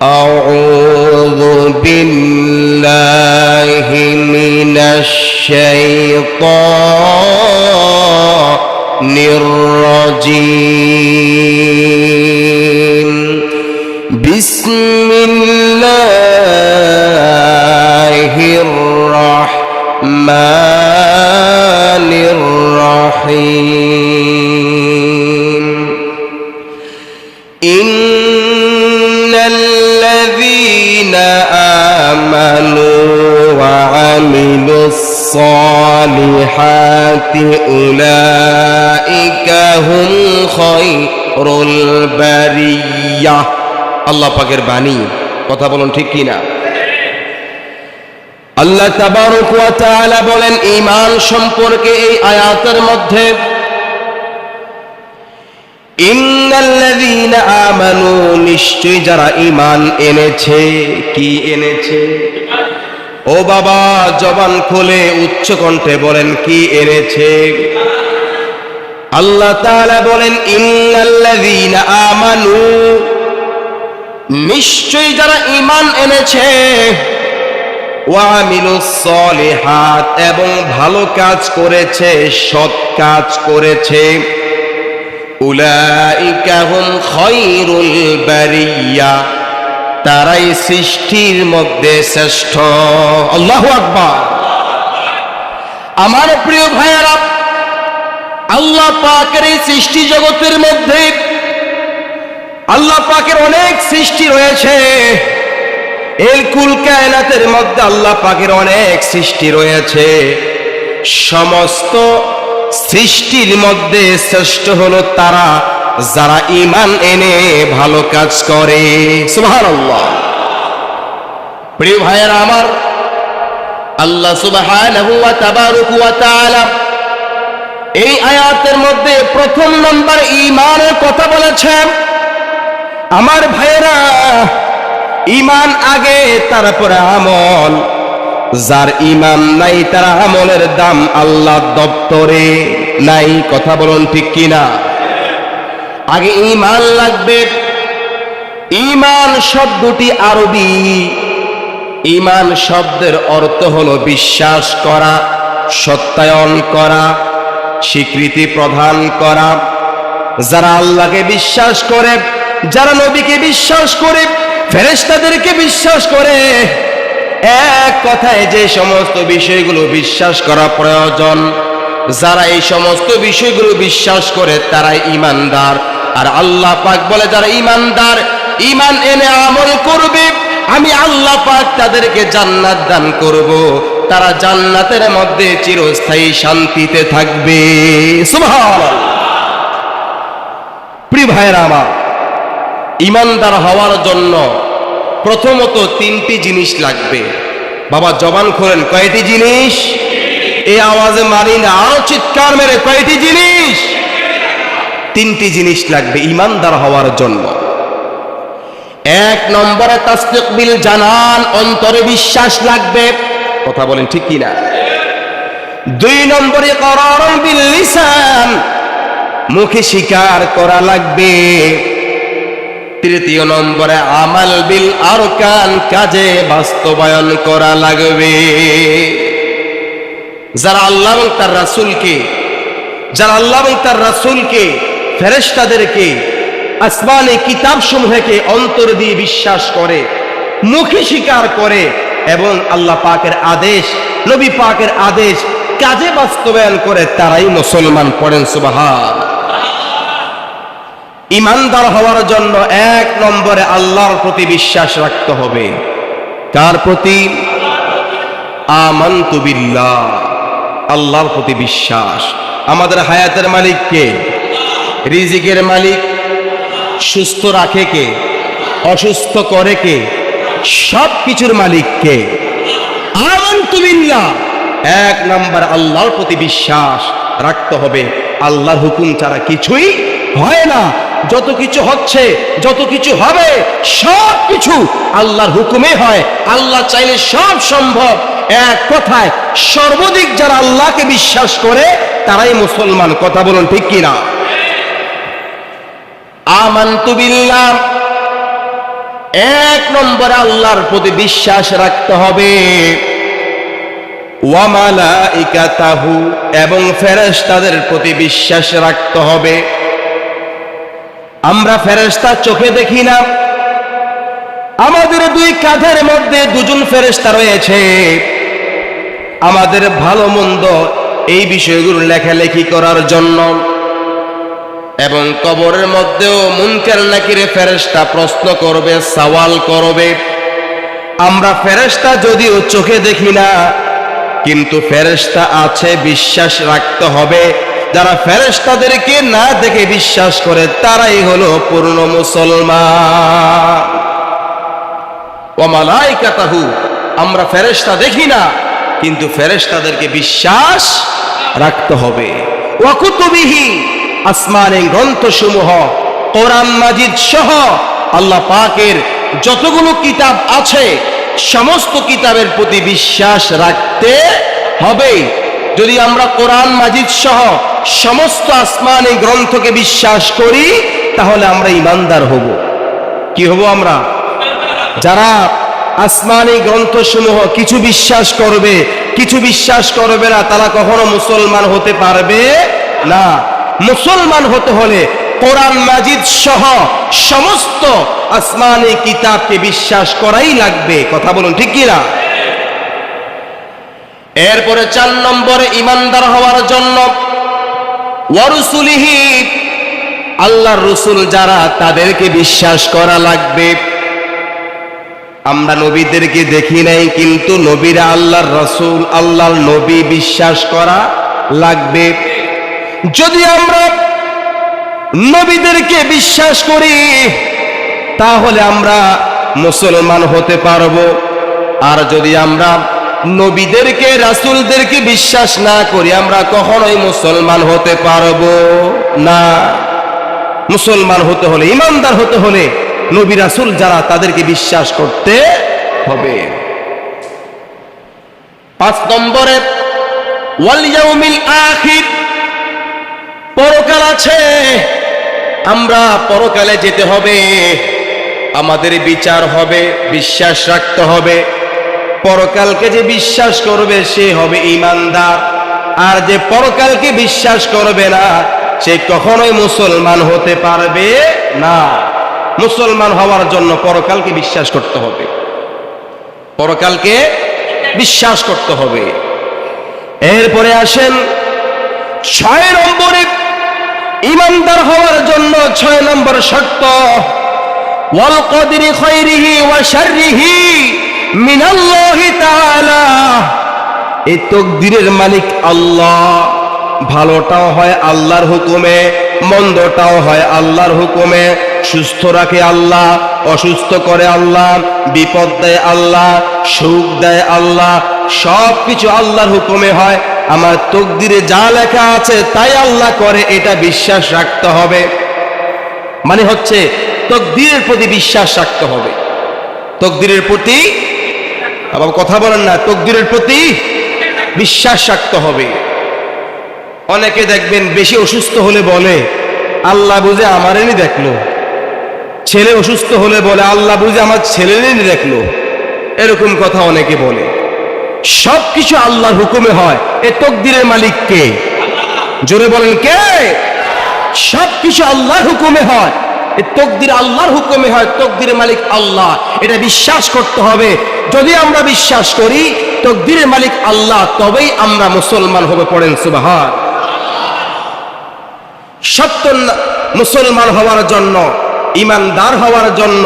أعوذ بالله من الشيطان الرجيم بسم الله الرحمن الرحيم إن الذين آمنوا وعملوا الصالحات أولئك هم خير البرية আল্লাহ পাকের বাণী কথা বলুন ঠিক কি না আল্লাহ তাবারক ওয়া তাআলা বলেন ঈমান সম্পর্কে এই আয়াতের মধ্যে ইন্নাল্লাযীনা আমানু নিশ্চয় যারা ঈমান এনেছে কি এনেছে ও বাবা জবান খুলে উচ্চ কণ্ঠে বলেন কি এনেছে আল্লাহ তাআলা বলেন ইন্নাল্লাযীনা আমানু নিশ্চয় যারা ঈমান এনেছে ওয়া আমিলুস সলিহাত এবং ভালো কাজ করেছে সৎ কাজ করেছে উলাইকা হুম খায়রুল বারিয়া তারাই সৃষ্টির মধ্যে শ্রেষ্ঠ আল্লাহু আকবার আমার প্রিয় ভাইয়েরা আল্লাহ পাকের এই সৃষ্টি জগতের মধ্যে আল্লাহ পাকের অনেক সৃষ্টি রয়েছে এই কুল কায়নাতের মধ্যে আল্লাহ পাকের অনেক সৃষ্টি রয়েছে সমস্ত সৃষ্টির মধ্যে শ্রেষ্ঠ হলো তারা যারা ঈমান এনে ভালো কাজ করে সুবহানাল্লাহ প্রিয় ভাইয়েরা আমার আল্লাহ সুবহানাহু ওয়া তাবারাক ওয়া তাআলা এই আয়াতের মধ্যে প্রথম নম্বর ঈমানের কথা বলেছেন আমার ভাইয়েরা ঈমান আগে তারপরে আমল যার ঈমান নাই তার আমলের দাম আল্লাহর দপ্তরে নাই কথা বলুন ঠিক কি না আগে ঈমান লাগবে ঈমান শব্দটি আরবি ঈমান শব্দের অর্থ হলো বিশ্বাস করা সত্যায়ন করা স্বীকৃতি প্রদান করা যারা আল্লাহকে বিশ্বাস করে যারা নবীকে বিশ্বাস করে ফেরেশতাদেরকে বিশ্বাস করে এক কথায় যে সমস্ত বিষয়গুলো বিশ্বাস করা প্রয়োজন যারা এই সমস্ত বিষয়গুলো বিশ্বাস করে তারাই ঈমানদার আর আল্লাহ পাক বলে যারা ঈমানদার ঈমান এনে আমল করবে আমি আল্লাহ পাক তাদেরকে জান্নাত দান করব তারা জান্নাতের মধ্যে চিরস্থায়ী শান্তিতে থাকবে সুবহানাল্লাহ প্রিয় ভাইরা আমার ঈমানদার হওয়ার জন্য প্রথমত তিনটি জিনিস লাগবে বাবা জবান খোলেন কয়টি জিনিস এই আওয়াজে মানি না আরো চিৎকার মেরে কয়টি জিনিস তিনটি জিনিস লাগবে ঈমানদার হওয়ার জন্য এক নম্বরে তাসদীক বিল জানান অন্তরে বিশ্বাস লাগবে কথা বলেন ঠিক কি না দুই নম্বরে ইকরার বিল লিসান মুখে স্বীকার করা লাগবে তৃতীয় নম্বরে আমাল বিল আরকান কাজে বাস্তবায়ন করা লাগবে যারা আল্লাহ এবং তার রাসূলকে ফেরেশতাদেরকে আসমানি কিতাব সমূহকে অন্তর দিয়ে বিশ্বাস করে মুখে স্বীকার করে এবং আল্লাহ পাকের আদেশ নবী পাকের আদেশ কাজে বাস্তবায়ন করে তারাই মুসলমান পড়েন সুবহানাল্লাহ ঈমানদার হওয়ার জন্য এক নম্বরে আল্লাহর প্রতি বিশ্বাস রাখতে হবে কার প্রতি আমানতু বিল্লাহ আল্লাহর প্রতি বিশ্বাস আমাদের হায়াতের মালিক কে রিজিকের মালিক সুস্থ রাখে কে অসুস্থ করে কে সব কিছুর মালিক কে আমানতু বিল্লাহ এক নম্বর আল্লাহর প্রতি বিশ্বাস রাখতে হবে আল্লাহর হুকুম ছাড়া কিছুই হয় না যত কিছু হচ্ছে যত কিছু হবে সব কিছু আল্লাহর হুকুমে হয় আল্লাহ চাইলে সব সম্ভব এক কথায় সর্বাধিক যারা আল্লাহকে বিশ্বাস করে তারাই মুসলমান কথা বলুন ঠিক কি না আমানতু বিল্লাহ এক নম্বরে আল্লাহর প্রতি বিশ্বাস রাখতে হবে, ওয়া মালাইকাতাহু, এবং ফেরেশতাদের প্রতি বিশ্বাস রাখতে হবে। আমরা ফেরেশতা চোখে দেখি না, আমাদের দুই কাঁধের মধ্যে দুজন ফেরেশতা রয়েছে, আমাদের ভালো মন্দ এই বিষয়গুলো লেখালেখি করার জন্য। এবং কবরের মধ্যেও মুনকার নাকির ফেরেশতা প্রশ্ন করবে, সওয়াল করবে। আমরা ফেরেশতা যদিও চোখে দেখি না, কিন্তু ফেরেশতা আছে, বিশ্বাস রাখতে হবে। যারা ফেরেশতাদেরকে না দেখে বিশ্বাস করে তারাই হলো পূর্ণ মুসলমান। ওয়া মালাইকাতাহু, আমরা ফেরেশতা দেখি না কিন্তু ফেরেশতাদেরকে বিশ্বাস রাখতে হবে। ওয়া কুতুবিহি, আসমানি গ্রন্থসমূহ, কোরআন মাজিদ সহ আল্লাহ পাকের যতগুলো কিতাব আছে সমস্ত কিতাবের প্রতি বিশ্বাস রাখতে হবে। যদি আমরা কোরআন মাজিদ সহ সমস্ত আসমানি গ্রন্থকে বিশ্বাস করি তাহলে আমরা ঈমানদার হব। কি হব আমরা? যারা আসমানি গ্রন্থসমূহ কিছু বিশ্বাস করবে, কিছু বিশ্বাস করবে না, তারা কখনো মুসলমান হতে পারবে না। মুসলমান হতে হলে কোরআন মাজিদ সহ সমস্ত আসমানি কিতাবকে বিশ্বাস করাই লাগবে। কথা বলুন ঠিক কি না? এরপরে 4 নম্বরে ঈমানদার হওয়ার জন্য ওয়া রুসুলিহি, আল্লাহর রসুল যারা তাদেরকে বিশ্বাস করা লাগবে। আমরা নবীদেরকে দেখি নাই, কিন্তু নবীরা আল্লাহর রসুল, আল্লাহর নবী বিশ্বাস করা লাগবে। যদি আমরা নবীদেরকে বিশ্বাস করি তাহলে আমরা মুসলমান হতে পারবো। আর যদি আমরা নবীদেরকে, রাসূলদেরকে বিশ্বাস না করি আমরা কখনোই মুসলমান হতে পারবো না। মুসলমান হতে হলে, ঈমানদার হতে হলে নবী রাসূল যারা তাদেরকে বিশ্বাস করতে হবে। 5 নম্বরে ওয়াল ইয়াউমিল আখির, পরকাল আছে, আমরা পরকালে যেতে হবে, আমাদের বিচার হবে, বিশ্বাস রাখতে হবে। পরকালকে যে বিশ্বাস করবে সে হবে ঈমানদার, আর যে পরকালকে বিশ্বাস করবে না সে কখনোই মুসলমান হতে পারবে না। মুসলমান হওয়ার জন্য পরকালকে বিশ্বাস করতে হবে, পরকালকে বিশ্বাস করতে হবে। এরপরে আসেন 6 নম্বরে ঈমানদার হওয়ার জন্য 6 নম্বর শর্ত, ওয়াল কদরি খায়রিহি ওয়া শাররিহি মিনাল্লাহি তাআলা, এই তাকদীরের মালিক আল্লাহ। ভালোটাও হয় আল্লাহর হুকুমে, মন্দটাও হয় আল্লাহর হুকুমে। সুস্থ রাখে আল্লাহ, অসুস্থ করে আল্লাহ, বিপদ দেয় আল্লাহ, সুখ দেয় আল্লাহ, সব কিছু আল্লাহর হুকুমে হয়। আমার তাকদীরে যা লেখা আছে তাই আল্লাহ করে, এটা বিশ্বাস রাখতে হবে। মানে হচ্ছে তাকদীরের প্রতি বিশ্বাস রাখতে হবে। তাকদীরের প্রতি, আবার কথা বলেন না, তাকদীরের প্রতি বিশ্বাস রাখতে হবে। অনেকে দেখবেন বেশি অসুস্থ হলে বলে আল্লাহ বুঝে আমারেনি দেখলো, ছেলে অসুস্থ হলে বলে আল্লাহ বুঝে আমার ছেলেরই দেখলো। এরকম কথা অনেকে বলে। সব কিছু আল্লাহর হুকুমে হয়। এ তাকদীরের মালিক কে? জোরে বলেন কে? সব কিছু আল্লাহর হুকুমে হয়, এ তাকদীর আল্লাহর হুকুমে হয়, তাকদীরের মালিক আল্লাহ, এটা বিশ্বাস করতে হবে। যদি আমরা বিশ্বাস করি তাকদীরের মালিক আল্লাহ, তবেই আমরা মুসলমান হবে। পড়েন সুবহান। সত্য মুসলমান হওয়ার জন্য, ঈমানদার হওয়ার জন্য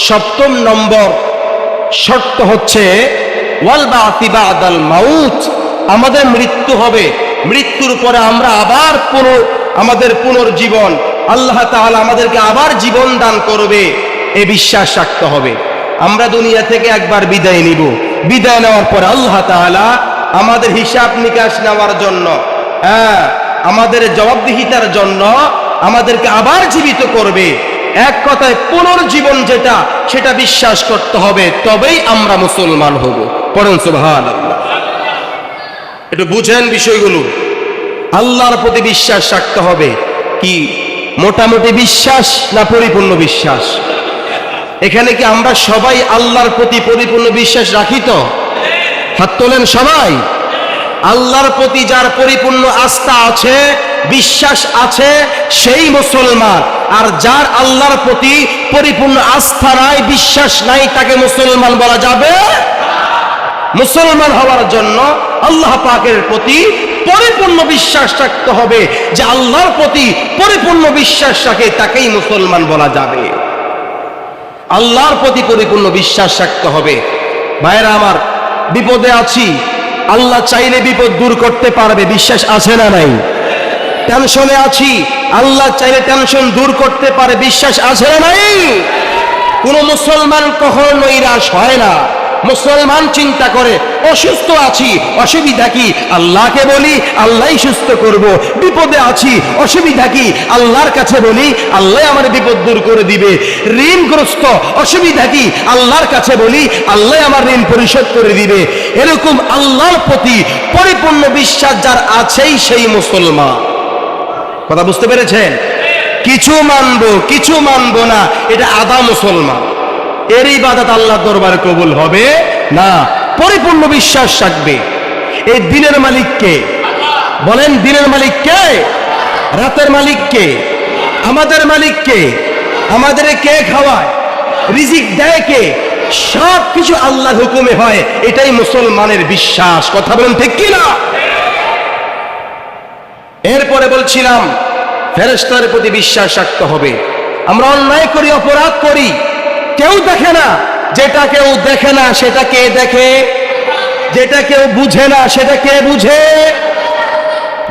7 নম্বর শর্ত হচ্ছে ওয়াল বা'তি বা'দাল মাউত, আমাদের মৃত্যু হবে, মৃত্যুর পরে আমরা আবার আমাদের পুনর্জীবন, আল্লাহ তাআলা আমাদেরকে আবার জীবন দান করবে, এ বিশ্বাস রাখতে হবে। আমরা দুনিয়া থেকে একবার বিদায় নিব, বিদায় নেওয়ার পরে আল্লাহ তাআলা আমাদের হিসাব নিকাশ নেওয়ার জন্য, আমাদের জবাবদিহিতার জন্য আমাদেরকে আবার জীবিত করবে। এক কথায় পুনর্জীবন যেটা, সেটা বিশ্বাস করতে হবে, তবেই আমরা মুসলমান হব। পড়েন সুবহানাল্লাহ। একটু বুঝেন বিষয়গুলো। আল্লাহর প্রতি বিশ্বাস রাখতে হবে। কি মোটামুটি বিশ্বাস না পরিপূর্ণ বিশ্বাস? এখানে কি আমরা সবাই আল্লাহর প্রতি পরিপূর্ণ বিশ্বাস রাখি তো? হাত তোলেন সবাই। আল্লাহর প্রতি যার পরিপূর্ণ আস্থা আছে, বিশ্বাস আছে, সেই মুসলমান। আর যার আল্লাহর প্রতি পরিপূর্ণ আস্থা নাই, বিশ্বাস নাই, তাকে মুসলমান বলা যাবে? মুসলমান হওয়ার জন্য আল্লাহ পাকের প্রতি পরিপূর্ণ বিশ্বাস রাখতে হবে। যে আল্লাহর প্রতি পরিপূর্ণ বিশ্বাস রাখে তাকেই মুসলমান বলা যাবে। আল্লাহর প্রতি পরিপূর্ণ বিশ্বাস রাখতে হবে। ভাইরা আমার, বিপদে আছি, আল্লাহ চাইলে বিপদ দূর করতে পারবে, বিশ্বাস আছে না নাই? টেনশনে আছি, আল্লাহ চাইলে টেনশন দূর করতে পারে, বিশ্বাস আছে না নাই? কোন মুসলমান কখনো নৈরাশ হয় না। মুসলমান চিন্তা করে অসুস্থ আছি, অসুবিধা কি? আল্লাহকে বলি, আল্লাহই সুস্থ করব। বিপদে আছি, অসুবিধা কি? আল্লাহর কাছে বলি, আল্লাহ আমার বিপদ দূর করে দিবে। ঋণগ্রস্ত, অসুবিধা কি? আল্লাহর কাছে বলি, আল্লাহ আমার ঋণ পরিশোধ করে দিবে। এরকম আল্লাহর প্রতি পরিপূর্ণ বিশ্বাস যার আছেই সেই মুসলমান। কথা বুঝতে পেরেছেন? কিছু মানবো, কিছু মানবো না, এটা আধা মুসলমান। এর ইবাদত আল্লাহর দরবারে কবুল হবে না। পরিপূর্ণ বিশ্বাস রাখবে। এই দিনের মালিক কে? বলেন, দিনের মালিক কে? রাতের মালিক কে? আমাদের মালিক কে? আমাদের কে খাওয়ায়, রিজিক দেয় কে? সব কিছু আল্লাহর হুকুমে হয়। এটাই মুসলমানের বিশ্বাস। কথা বলেন ঠিক কি না? এরপরে বলছিলাম ফেরেশতার প্রতি বিশ্বাস রাখতে হবে। আমরা অন্যায় করি, অপরাধ করি, কেউ দেখে না। যেটা কেউ দেখে না সেটা কে দেখে? যেটা কেউ বুঝে না সেটা কে বুঝে?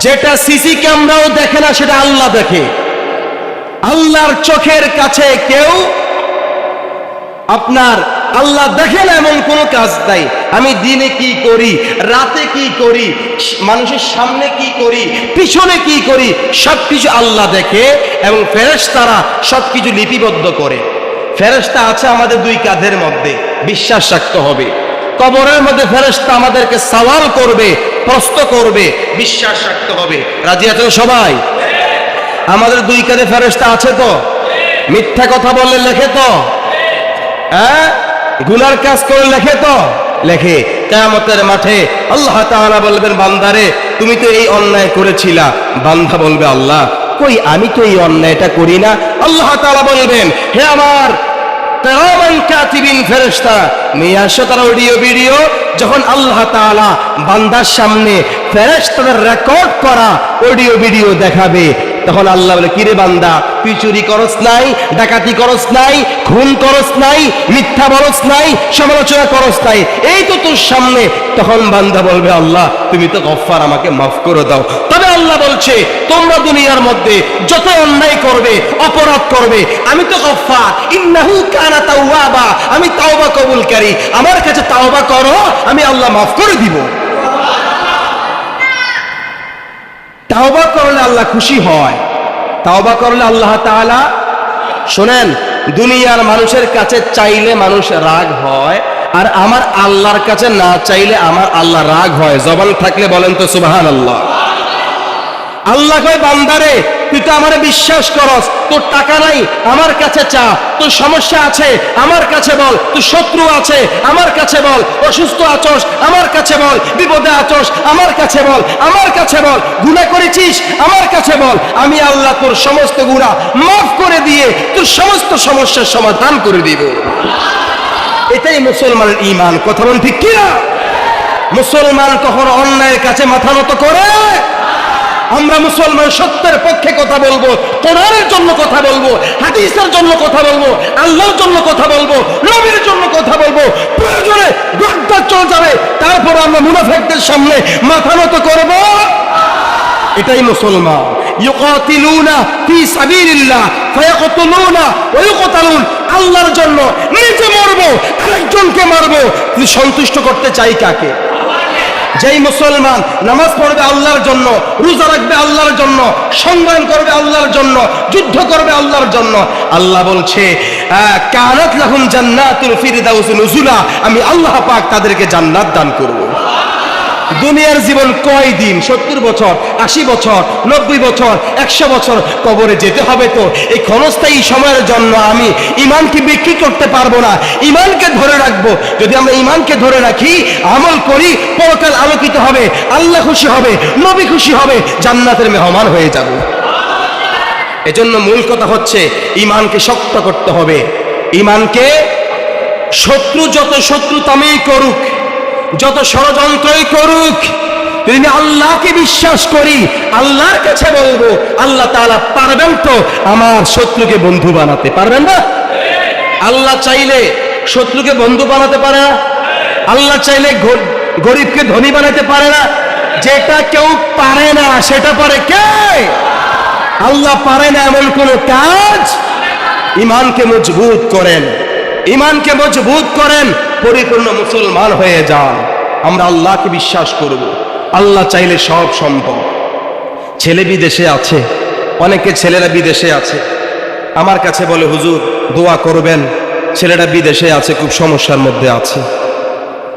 যেটা সিসি ক্যামেরাও দেখে না সেটা আল্লাহ দেখে। আল্লাহর চোখের কাছে কেউ আপনার আল্লাহ দেখে না এমন কোনো কাজ নাই। আমি দিনে কি করি, রাতে কি করি, মানুষের সামনে কি করি, পিছনে কি করি, সবকিছু আল্লাহ দেখে এবং ফেরেশতারা সবকিছু লিপিবদ্ধ করে। ফেরেশতা আছে আমাদের দুই কাঁধের মধ্যে, বিশ্বাস রাখতে হবে। কবরের মধ্যে ফেরেশতা আমাদেরকে সওয়াল করবে, প্রশ্ন করবে, বিশ্বাস রাখতে হবে। রাজি আছেন সবাই? আমাদের দুই কাঁধে ফেরেশতা আছে তো? মিথ্যা কথা বললে লেখে তো? হ্যাঁ, গুনার কাজ করে লেখে তো? লেখে। কিয়ামতের মাঠে আল্লাহ তাআলা বলবেন, বান্দারে তুমি তো এই অন্যায় করেছিলা। বান্দা বলবে, আল্লাহ কই, আমি তো এই অন্যায়টা করি না। আল্লাহ তাআলা বলবেন, হে আমার কিরামান কাতিবিন ফেরেশতা, নিয়ে আসো তার অডিও ভিডিও। যখন আল্লাহ তাআলা বান্দার সামনে ফেরেশতাদের রেকর্ড করা অডিও ভিডিও দেখাবে, তখন আল্লাহ বলে, কিরে বান্দা, তুই চুরি করস নাই, ডাকাতি করস নাই, খুন করস নাই, মিথ্যা বলস নাই, সমালোচনা করস নাই, এই তো তোর সামনে। তখন বান্দা বলবে, আল্লাহ তুমি তো গফফার, আমাকে মাফ করে দাও। তবে আল্লাহ বলছে, তোমরা দুনিয়ার মধ্যে যত অন্যায় করবে, অপরাধ করবে, আমি তো গফফার, ইন্নাহু কানা তাওয়াবা, আমি তাওবা কবুলকারী, আমার কাছে তাওবা করো, আমি আল্লাহ মাফ করে দিব। তাওবা করলে আল্লাহ খুশি হয়। তাওবা করলে আল্লাহ তাআলা, শোনেন, দুনিয়ার মানুষের কাছে চাইলে মানুষ রাগ হয়, আর আমার আল্লাহর কাছে না চাইলে আমার আল্লাহ রাগ হয়। জবান থাকলে বলেন তো সুবহানাল্লাহ। আল্লাহ কয়, বান্দারে তুই তো আমারে বিশ্বাস করস, তোর টাকা নাই আমার কাছে চা, তোর সমস্যা আছে আমার কাছে বল, তোর শত্রু আছে আমার কাছে বল, অসুস্থ আছস আমার কাছে বল, বিপদে আছস আমার কাছে বল, আমার কাছে বল, গুনাহ করেছিস আমার কাছে বল, আমি আল্লাহ তোর সমস্ত গুনাহ মাফ করে দিয়ে তোর সমস্ত সমস্যার সমাধান করে দিব। এটাই মুসলমানের ঈমান। কথা বলেন ঠিক কি না? মুসলমান কখনো অন্যায়ের কাছে মাথা নত করে? আমরা মুসলমান সত্যের পক্ষে কথা বলবো, কোরআনের জন্য কথা বলবো, হাদিসের জন্য কথা বলবো, আল্লাহর জন্য কথা বলবো, নবীর জন্য কথা বলবো। প্রয়োজনে রক্ত চলে যাবে, তারপর আমরা মুনাফিকদের সামনে মাথা নত করব। এটাই মুসলমান। ইউকাতিলুনা ফি সাবিলিল্লাহ ফায়াকতুলুনা ওয়া ইউকতালুন। আল্লাহর জন্য নিজে মরবো, আরেকজনকে মারবো। তুমি সন্তুষ্ট করতে চাই কাকে? যেই মুসলমান নামাজ পড়বে আল্লাহর জন্য, রোজা রাখবে আল্লাহর জন্য, সংগ্রাম করবে আল্লাহর জন্য, যুদ্ধ করবে আল্লাহর জন্য, আল্লাহ বলছে কানাত লাহুম জান্নাতুল ফিরদাউস নুজুলা, আমি আল্লাহ পাক তাদেরকে জান্নাত দান করব। দুনিয়ার জীবন কয় দিন? 70 বছর, 80 বছর, 90 বছর, 100 বছর। কবরে যেতে হবে তো। এই ক্ষণস্থায়ী সময়ের জন্য আমি ইমানকে বিক্রি করতে পারবো না, ইমানকে ধরে রাখবো। যদি আমরা ইমানকে ধরে রাখি, আমল করি, পরকাল আলোকিত হবে, আল্লাহ খুশি হবে, নবী খুশি হবে, জান্নাতের মেহমান হয়ে যাব। এজন্য মূল কথা হচ্ছে ইমানকে শক্ত করতে হবে। ইমানকে শত্রু যত শত্রুতামেই করুক, যত ষড়যন্ত্রই করুক, যদি আল্লাহকে বিশ্বাস করি, আল্লাহর কাছে বলবো, আল্লাহ তাআলা পারবেন তো আমার শত্রুকে বন্ধু বানাতে? পারবেন না? আল্লাহ চাইলে শত্রুকে বন্ধু বানাতে পারে না? আল্লাহ চাইলে গরিবকে ধনী বানাতে পারে না? যেটা কেউ পারে না সেটা পারে কে? আল্লাহ পারে না এমন কোন কাজ? ইমানকে মজবুত করেন, ইমানকে মজবুত করেন, পরিপূর্ণ মুসলমান হয়ে যান। আমরা আল্লাহকে বিশ্বাস করব, আল্লাহ চাইলে সব সম্ভব। ছেলে বিদেশে আছে, অনেকে ছেলেরা বিদেশে আছে, আমার কাছে বলে হুজুর দোয়া করবেন, ছেলেটা বিদেশে আছে, খুব সমস্যার মধ্যে আছে।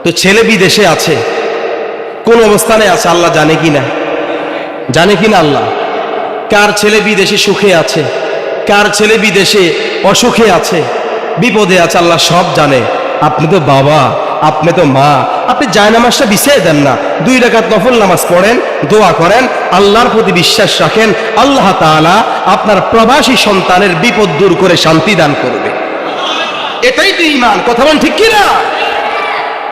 তো ছেলে বিদেশে আছে, কোন অবস্থানে আছে আল্লাহ জানে কিনা? জানে কিনা আল্লাহ? কার ছেলে বিদেশে সুখে আছে, কার ছেলে বিদেশে অসুখে আছে, বিপদে আছে, আল্লাহ সব জানে। আপনি তো বাবা, আপনি তো মা, আপনি জায়নামাজটা বিছিয়ে দেন না, 2 রাকাত নফল নামাজ পড়েন, দোয়া করেন, আল্লাহর প্রতি বিশ্বাস রাখেন, আল্লাহ তাআলা আপনার প্রবাসী সন্তানের বিপদ দূর করে শান্তি দান করবে। এটাই তো ঈমান। কথা বলেন ঠিক কিনা?